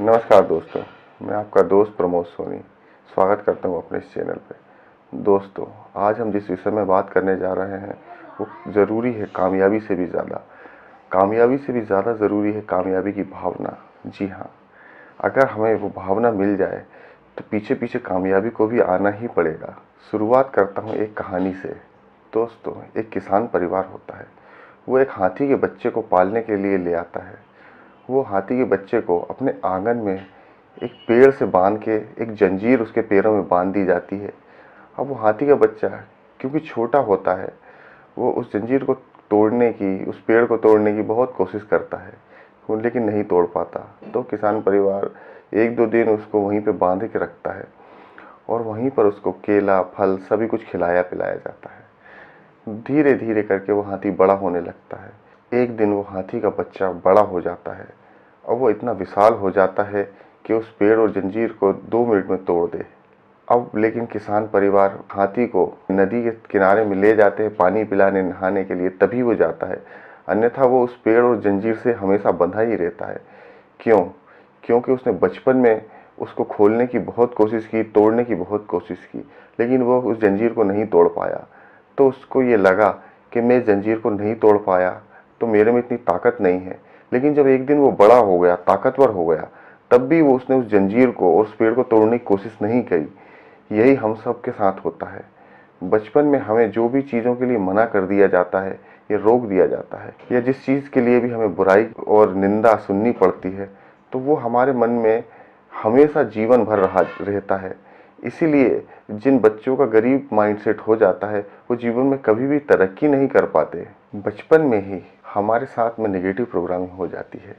नमस्कार दोस्तों, मैं आपका दोस्त प्रमोद सोनी स्वागत करता हूं अपने इस चैनल पे। दोस्तों, आज हम जिस विषय में बात करने जा रहे हैं वो ज़रूरी है कामयाबी से भी ज़्यादा। कामयाबी से भी ज़्यादा ज़रूरी है कामयाबी की भावना। जी हाँ, अगर हमें वो भावना मिल जाए तो पीछे पीछे कामयाबी को भी आना ही पड़ेगा। शुरुआत करता हूँ एक कहानी से। दोस्तों, एक किसान परिवार होता है। वो एक हाथी के बच्चे को पालने के लिए ले आता है। वो हाथी के बच्चे को अपने आंगन में एक पेड़ से बांध के एक जंजीर उसके पैरों में बांध दी जाती है। अब वो हाथी का बच्चा क्योंकि छोटा होता है, वो उस जंजीर को तोड़ने की, उस पेड़ को तोड़ने की बहुत कोशिश करता है, वो लेकिन नहीं तोड़ पाता। तो किसान परिवार एक दो दिन उसको वहीं पे बांध के रखता है और वहीं पर उसको केला, फल सभी कुछ खिलाया पिलाया जाता है। धीरे धीरे करके वो हाथी बड़ा होने लगता है। एक दिन वो हाथी का बच्चा बड़ा हो जाता है और वो इतना विशाल हो जाता है कि उस पेड़ और जंजीर को 2 मिनट में तोड़ दे। अब लेकिन किसान परिवार हाथी को नदी के किनारे में ले जाते हैं पानी पिलाने, नहाने के लिए, तभी वो जाता है। अन्यथा वो उस पेड़ और जंजीर से हमेशा बंधा ही रहता है। क्यों? क्योंकि उसने बचपन में उसको खोलने की बहुत कोशिश की, तोड़ने की बहुत कोशिश की, लेकिन वो उस जंजीर को नहीं तोड़ पाया। तो उसको ये लगा कि मैं जंजीर को नहीं तोड़ पाया तो मेरे में इतनी ताकत नहीं है। लेकिन जब एक दिन वो बड़ा हो गया, ताकतवर हो गया, तब भी वो उसने उस जंजीर को और उस पेड़ को तोड़ने की कोशिश नहीं की। यही हम सब के साथ होता है। बचपन में हमें जो भी चीज़ों के लिए मना कर दिया जाता है या रोक दिया जाता है, या जिस चीज़ के लिए भी हमें बुराई और निंदा सुननी पड़ती है, तो वो हमारे मन में हमेशा जीवन भर रहता है। इसीलिए जिन बच्चों का गरीब माइंडसेट हो जाता है वो जीवन में कभी भी तरक्की नहीं कर पाते। बचपन में ही हमारे साथ में नेगेटिव प्रोग्रामिंग हो जाती है।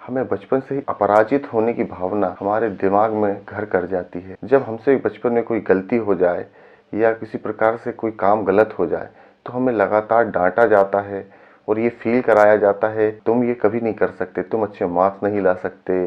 हमें बचपन से ही अपराजित होने की भावना हमारे दिमाग में घर कर जाती है। जब हमसे बचपन में कोई गलती हो जाए या किसी प्रकार से कोई काम गलत हो जाए तो हमें लगातार डांटा जाता है और ये फील कराया जाता है, तुम ये कभी नहीं कर सकते, तुम अच्छे मार्क्स नहीं ला सकते,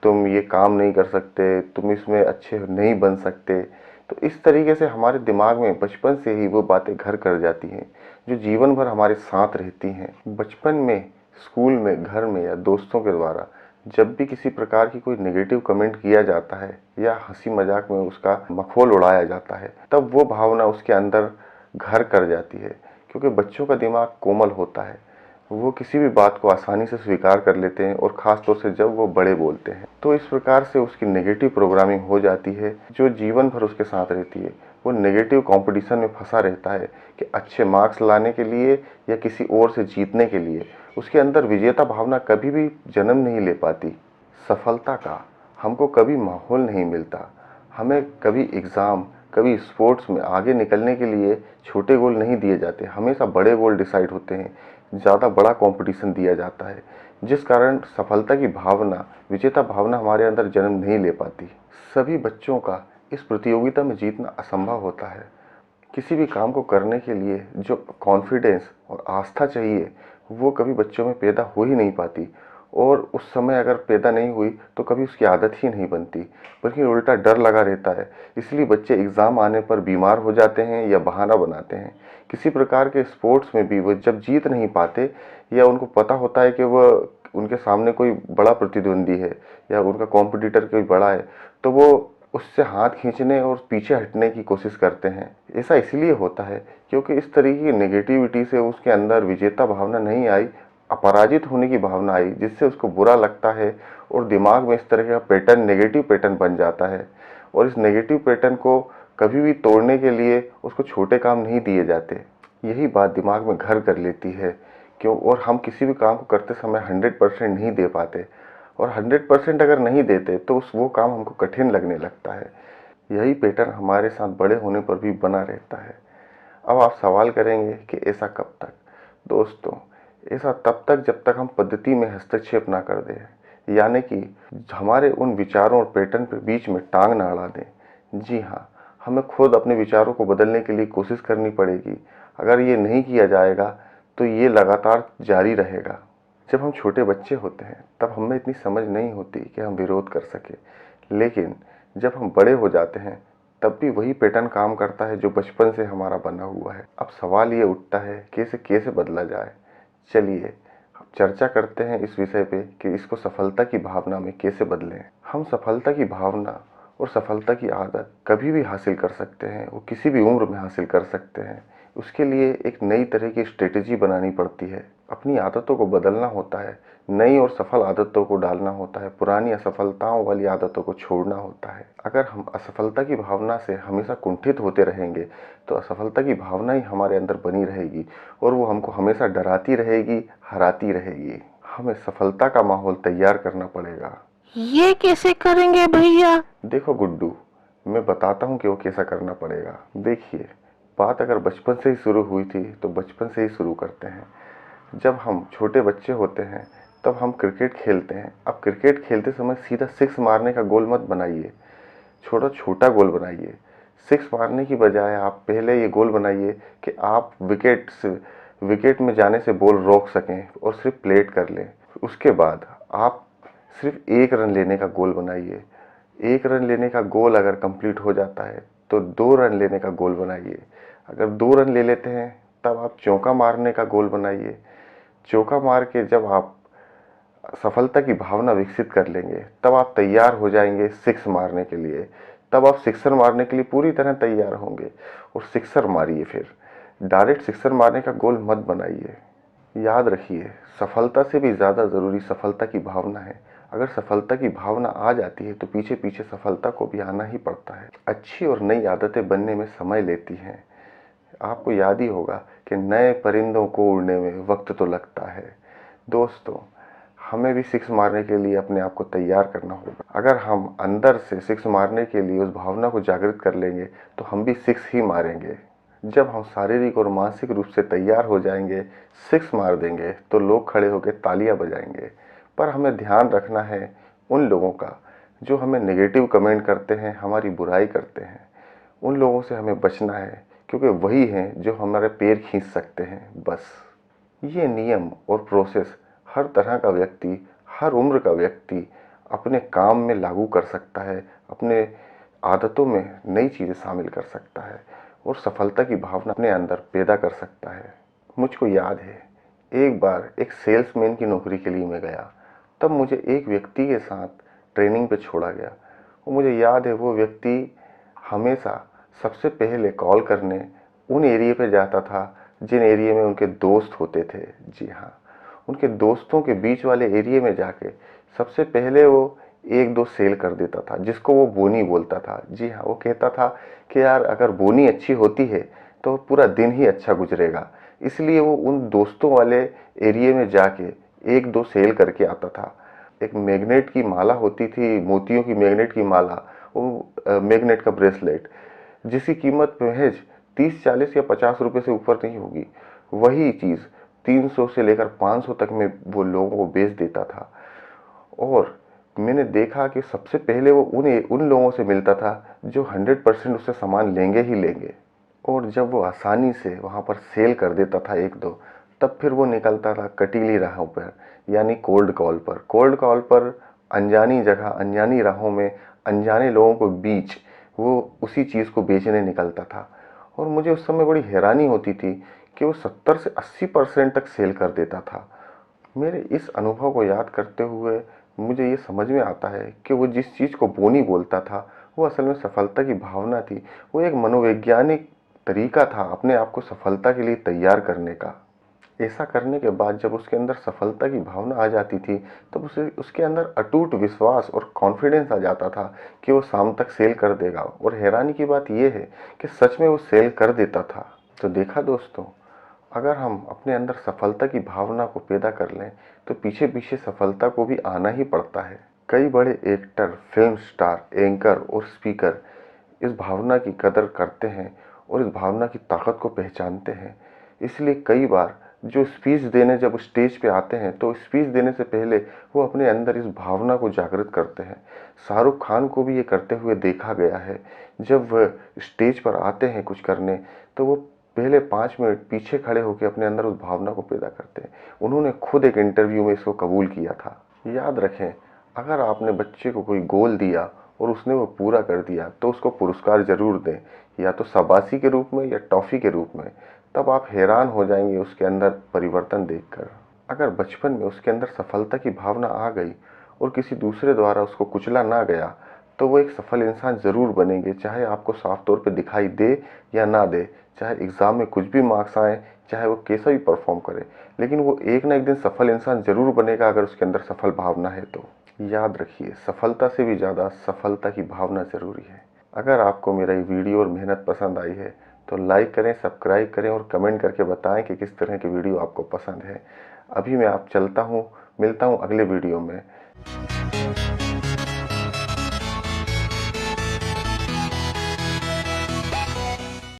तुम ये काम नहीं कर सकते, तुम इसमें अच्छे नहीं बन सकते। तो इस तरीके से हमारे दिमाग में बचपन से ही वो बातें घर कर जाती हैं जो जीवन भर हमारे साथ रहती हैं। बचपन में स्कूल में, घर में या दोस्तों के द्वारा जब भी किसी प्रकार की कोई नेगेटिव कमेंट किया जाता है या हंसी मजाक में उसका मखौल उड़ाया जाता है, तब वो भावना उसके अंदर घर कर जाती है। क्योंकि बच्चों का दिमाग कोमल होता है, वो किसी भी बात को आसानी से स्वीकार कर लेते हैं और ख़ास तौर से जब वो बड़े बोलते हैं। तो इस प्रकार से उसकी नेगेटिव प्रोग्रामिंग हो जाती है जो जीवन भर उसके साथ रहती है। वो नेगेटिव कंपटीशन में फंसा रहता है कि अच्छे मार्क्स लाने के लिए या किसी और से जीतने के लिए उसके अंदर विजेता भावना कभी भी जन्म नहीं ले पाती। सफलता का हमको कभी माहौल नहीं मिलता। हमें कभी एग्ज़ाम, कभी स्पोर्ट्स में आगे निकलने के लिए छोटे गोल नहीं दिए जाते, हमेशा बड़े गोल डिसाइड होते हैं। ज़्यादा बड़ा कंपटीशन दिया जाता है जिस कारण सफलता की भावना, विजेता भावना हमारे अंदर जन्म नहीं ले पाती। सभी बच्चों का इस प्रतियोगिता में जीतना असंभव होता है। किसी भी काम को करने के लिए जो कॉन्फिडेंस और आस्था चाहिए वो कभी बच्चों में पैदा हो ही नहीं पाती, और उस समय अगर पैदा नहीं हुई तो कभी उसकी आदत ही नहीं बनती, बल्कि उल्टा डर लगा रहता है। इसलिए बच्चे एग्ज़ाम आने पर बीमार हो जाते हैं या बहाना बनाते हैं। किसी प्रकार के स्पोर्ट्स में भी वो जब जीत नहीं पाते या उनको पता होता है कि वह उनके सामने कोई बड़ा प्रतिद्वंदी है या उनका कॉम्पिटिटर कोई बड़ा है, तो वो उससे हाथ खींचने और पीछे हटने की कोशिश करते हैं। ऐसा इसलिए होता है क्योंकि इस तरीके की नेगेटिविटी से उसके अंदर विजेता भावना नहीं आई, अपराजित होने की भावना आई, जिससे उसको बुरा लगता है और दिमाग में इस तरह का पैटर्न, नेगेटिव पैटर्न बन जाता है। और इस नेगेटिव पैटर्न को कभी भी तोड़ने के लिए उसको छोटे काम नहीं दिए जाते। यही बात दिमाग में घर कर लेती है क्यों, और हम किसी भी काम को करते समय 100% नहीं दे पाते, और 100% अगर नहीं देते तो वो काम हमको कठिन लगने लगता है। यही पैटर्न हमारे साथ बड़े होने पर भी बना रहता है। अब आप सवाल करेंगे कि ऐसा कब तक? दोस्तों, ऐसा तब तक जब तक हम पद्धति में हस्तक्षेप ना कर दें, यानी कि हमारे उन विचारों और पैटर्न के बीच में टांग ना अड़ा दें। जी हाँ, हमें खुद अपने विचारों को बदलने के लिए कोशिश करनी पड़ेगी। अगर ये नहीं किया जाएगा तो ये लगातार जारी रहेगा। जब हम छोटे बच्चे होते हैं तब हमें इतनी समझ नहीं होती कि हम विरोध कर सके, लेकिन जब हम बड़े हो जाते हैं तब भी वही पैटर्न काम करता है जो बचपन से हमारा बना हुआ है। अब सवाल ये उठता है कि इसे कैसे बदला जाए। चलिए चर्चा करते हैं इस विषय पे कि इसको सफलता की भावना में कैसे बदलें। हम सफलता की भावना और सफलता की आदत कभी भी हासिल कर सकते हैं, वो किसी भी उम्र में हासिल कर सकते हैं। उसके लिए एक नई तरह की स्ट्रेटेजी बनानी पड़ती है, अपनी आदतों को बदलना होता है, नई और सफल आदतों को डालना होता है, पुरानी असफलताओं वाली आदतों को छोड़ना होता है। अगर हम असफलता की भावना से हमेशा कुंठित होते रहेंगे तो असफलता की भावना ही हमारे अंदर बनी रहेगी और वो हमको हमेशा डराती रहेगी, हराती रहेगी। हमें सफलता का माहौल तैयार करना पड़ेगा। ये कैसे करेंगे भैया? देखो गुड्डू, मैं बताता हूँ कि वो कैसा करना पड़ेगा। देखिए, बात अगर बचपन से ही शुरू हुई थी तो बचपन से ही शुरू करते हैं। जब हम छोटे बच्चे होते हैं तब हम क्रिकेट खेलते हैं। अब क्रिकेट खेलते समय सीधा सिक्स मारने का गोल मत बनाइए, छोटा छोटा गोल बनाइए। सिक्स मारने की बजाय आप पहले ये गोल बनाइए कि आप विकेट में जाने से बॉल रोक सकें और सिर्फ प्लेट कर लें। उसके बाद आप सिर्फ 1 रन लेने का गोल बनाइए। 1 रन लेने का गोल अगर कंप्लीट हो जाता है तो 2 रन लेने का गोल बनाइए। अगर 2 रन ले लेते हैं तब आप चौका मारने का गोल बनाइए। चौका मार के जब आप सफलता की भावना विकसित कर लेंगे तब आप तैयार हो जाएंगे सिक्स मारने के लिए। तब आप सिक्सर मारने के लिए पूरी तरह तैयार होंगे और सिक्सर मारिए। फिर डायरेक्ट सिक्सर मारने का गोल मत बनाइए। याद रखिए, सफलता से भी ज़्यादा ज़रूरी सफलता की भावना है। अगर सफलता की भावना आ जाती है तो पीछे पीछे सफलता को भी आना ही पड़ता है। अच्छी और नई आदतें बनने में समय लेती हैं। आपको याद ही होगा कि नए परिंदों को उड़ने में वक्त तो लगता है। दोस्तों, हमें भी सिक्स मारने के लिए अपने आप को तैयार करना होगा। अगर हम अंदर से सिक्स मारने के लिए उस भावना को जागृत कर लेंगे तो हम भी सिक्स ही मारेंगे। जब हम शारीरिक और मानसिक रूप से तैयार हो जाएंगे, सिक्स मार देंगे तो लोग खड़े होकर तालियां बजाएंगे। पर हमें ध्यान रखना है उन लोगों का जो हमें नेगेटिव कमेंट करते हैं, हमारी बुराई करते हैं। उन लोगों से हमें बचना है, क्योंकि वही हैं जो हमारे पैर खींच सकते हैं। बस ये नियम और प्रोसेस हर तरह का व्यक्ति, हर उम्र का व्यक्ति अपने काम में लागू कर सकता है, अपने आदतों में नई चीज़ें शामिल कर सकता है और सफलता की भावना अपने अंदर पैदा कर सकता है। मुझको याद है, एक बार एक सेल्समैन की नौकरी के लिए मैं गया। तब मुझे एक व्यक्ति के साथ ट्रेनिंग पे छोड़ा गया और मुझे याद है वो व्यक्ति हमेशा सबसे पहले कॉल करने उन एरिया पे जाता था जिन एरिया में उनके दोस्त होते थे। जी हाँ, उनके दोस्तों के बीच वाले एरिया में जाके सबसे पहले वो 1-2 सेल कर देता था, जिसको वो बोनी बोलता था। जी हाँ, वो कहता था कि यार अगर बोनी अच्छी होती है तो पूरा दिन ही अच्छा गुजरेगा। इसलिए वो उन दोस्तों वाले एरिया में जाके 1-2 सेल करके आता था। एक मैग्नेट की माला होती थी, मोतियों की मैग्नेट की माला, वो मैग्नेट का ब्रेसलेट, जिसकी कीमत महज 30-40 या 50 रुपए से ऊपर नहीं होगी, वही चीज़ 300 से लेकर 500 तक में वो लोगों को बेच देता था। और मैंने देखा कि सबसे पहले वो उन लोगों से मिलता था जो 100% उससे सामान लेंगे ही लेंगे। और जब वो आसानी से वहाँ पर सेल कर देता था 1-2, तब फिर वो निकलता था कटीली राहों पर, यानी कोल्ड कॉल पर। कोल्ड कॉल पर अनजानी जगह, अनजानी राहों में, अनजाने लोगों के बीच वो उसी चीज़ को बेचने निकलता था। और मुझे उस समय बड़ी हैरानी होती थी कि वो 70 से 80% तक सेल कर देता था। मेरे इस अनुभव को याद करते हुए मुझे ये समझ में आता है कि वो जिस चीज़ को बोनी बोलता था वो असल में सफलता की भावना थी। वो एक मनोवैज्ञानिक तरीका था अपने आप को सफलता के लिए तैयार करने का। ऐसा करने के बाद जब उसके अंदर सफलता की भावना आ जाती थी तब उसके अंदर अटूट विश्वास और कॉन्फिडेंस आ जाता था कि वो शाम तक सेल कर देगा। और हैरानी की बात यह है कि सच में वो सेल कर देता था। तो देखा दोस्तों, अगर हम अपने अंदर सफलता की भावना को पैदा कर लें तो पीछे पीछे सफलता को भी आना ही पड़ता है। कई बड़े एक्टर, फिल्म स्टार, एंकर और स्पीकर इस भावना की कदर करते हैं और इस भावना की ताकत को पहचानते हैं। इसलिए कई बार जो स्पीच देने जब स्टेज पे आते हैं तो स्पीच देने से पहले वो अपने अंदर इस भावना को जागृत करते हैं। शाहरुख खान को भी ये करते हुए देखा गया है। जब वह स्टेज पर आते हैं कुछ करने तो वो पहले 5 मिनट पीछे खड़े होकर अपने अंदर उस भावना को पैदा करते हैं। उन्होंने खुद एक इंटरव्यू में इसको कबूल किया था। याद रखें, अगर आपने बच्चे को कोई गोल दिया और उसने वो पूरा कर दिया तो उसको पुरस्कार जरूर दें, या तो शाबाशी के रूप में या टॉफ़ी के रूप में। तब आप हैरान हो जाएंगे उसके अंदर परिवर्तन देखकर। अगर बचपन में उसके अंदर सफलता की भावना आ गई और किसी दूसरे द्वारा उसको कुचला ना गया, तो वो एक सफल इंसान ज़रूर बनेंगे, चाहे आपको साफ तौर पे दिखाई दे या ना दे, चाहे एग्ज़ाम में कुछ भी मार्क्स आए, चाहे वो कैसा भी परफॉर्म करे, लेकिन वो एक ना एक दिन सफल इंसान ज़रूर बनेगा अगर उसके अंदर सफल भावना है तो। याद रखिए, सफलता से भी ज़्यादा सफलता की भावना ज़रूरी है। अगर आपको मेरा ये वीडियो और मेहनत पसंद आई है तो लाइक करें, सब्सक्राइब करें और कमेंट करके बताएं कि किस तरह की वीडियो आपको पसंद है। अभी मैं आप चलता हूँ, मिलता हूँ अगले वीडियो में।